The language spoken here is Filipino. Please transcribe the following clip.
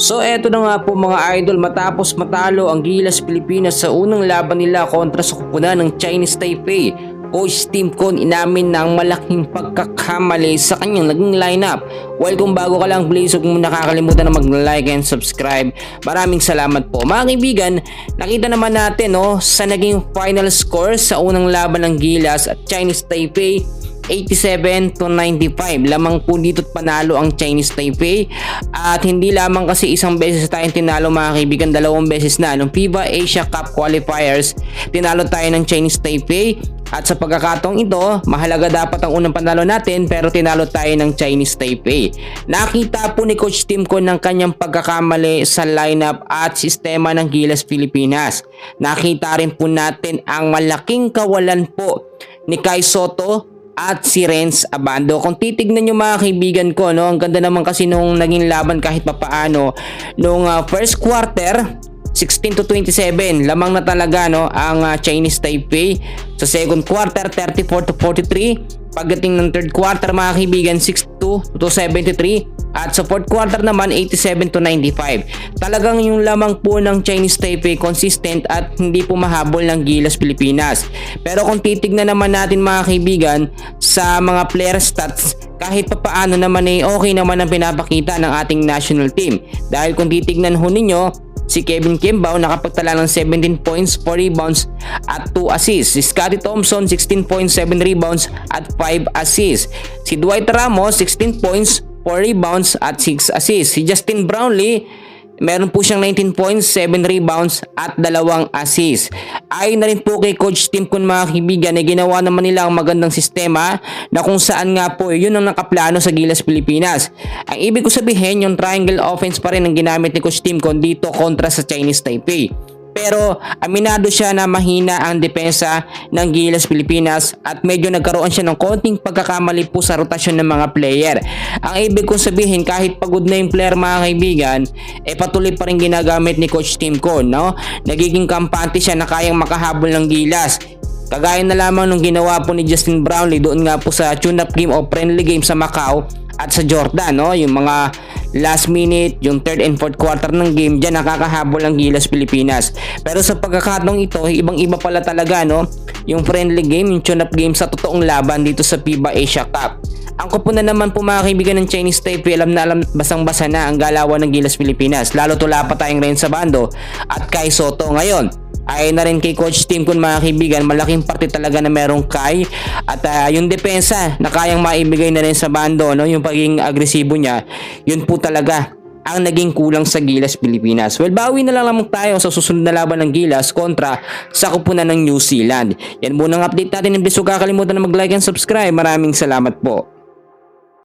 So eto na nga po mga idol, matapos matalo ang Gilas Pilipinas sa unang laban nila kontra sa kupunan ng Chinese Taipei, Coach Tim Con inamin na ang malaking pagkakamali sa kanyang naging lineup. Well, kung bago ka lang, please huwag mo nakakalimutan na mag-like and subscribe. Maraming salamat po. Mga kaibigan, nakita naman natin sa naging final score sa unang laban ng Gilas at Chinese Taipei, 87-95. Lamang po dito't panalo ang Chinese Taipei, at hindi lamang kasi isang beses tayong tinalo mga kaibigan, dalawang beses na. Nung FIBA Asia Cup Qualifiers, tinalo tayo ng Chinese Taipei, at sa pagkakataong ito, mahalaga dapat ang unang panalo natin, pero tinalo tayo ng Chinese Taipei. Nakita po ni Coach Tim Con ng kanyang pagkakamali sa lineup at sistema ng Gilas Pilipinas. Nakita rin po natin ang malaking kawalan po ni Kai Sotto at si Renz Abando. Kung titignan nyo mga kaibigan ko, ang ganda naman kasi nung naging laban kahit papaano. Nung first quarter, 16-27, lamang na talaga ang Chinese Taipei. Sa second quarter, 34-43. Pagdating ng third quarter mga kaibigan, 62-73. At sa fourth quarter naman, 87-95. Talagang yung lamang po ng Chinese Taipei consistent at hindi po mahabol ng Gilas Pilipinas. Pero kung titignan naman natin mga kaibigan sa mga player stats, kahit papaano naman okay naman ang pinapakita ng ating national team. Dahil kung titignan ho ninyo, si Kevin Kimbao nakapagtala ng 17 points, 4 rebounds at 2 assists. Si Scottie Thompson 16 points, 7 rebounds at 5 assists. Si Dwight Ramos 16 points, 4 rebounds at 6 assists. Si Justin Brownlee, meron po siyang 19 points, 7 rebounds at 2 assists. Ayon na rin po kay Coach Tim Con mga kaibigan, ginawa naman nila ang magandang sistema na kung saan nga po yun ang nakaplano sa Gilas Pilipinas. Ang ibig ko sabihin, yung triangle offense pa rin ang ginamit ni Coach Tim Con dito kontra sa Chinese Taipei. Pero aminado siya na mahina ang depensa ng Gilas Pilipinas at medyo nagkaroon siya ng konting pagkakamali po sa rotasyon ng mga player. Ang ibig kong sabihin, kahit pagod na yung player mga kaibigan, patuloy pa rin ginagamit ni Coach Tim Con. Nagiging kampante siya na kayang makahabol ng Gilas. Kagaya na lamang nung ginawa po ni Justin Brownlee doon nga po sa tune-up game o friendly game sa Macau at sa Jordan. Yung mga last minute, yung third and fourth quarter ng game, dyan nakakahabol ang Gilas Pilipinas. Pero sa pagkakataong ito, ibang-iba pala talaga yung friendly game, yung tune-up game sa totoong laban dito sa FIBA Asia Cup. Ang kupunan naman po mga kaibigan ng Chinese Taipei, alam na alam, basang-basa na ang galawan ng Gilas Pilipinas. Lalo tula pa tayong Renz Abando at Kai Sotto ngayon. Ay na rin kay Coach Tim Con mga kaibigan, malaking parte talaga na merong Kai at yung depensa na kayang maibigay na rin sa bando, yung pagiging agresibo niya, yun po talaga ang naging kulang sa Gilas Pilipinas. Well, bawi na lang tayo sa susunod na laban ng Gilas kontra sa kupunan ng New Zealand. Yan muna ang update natin. Please huwag kakalimutan na mag-like and subscribe. Maraming salamat po.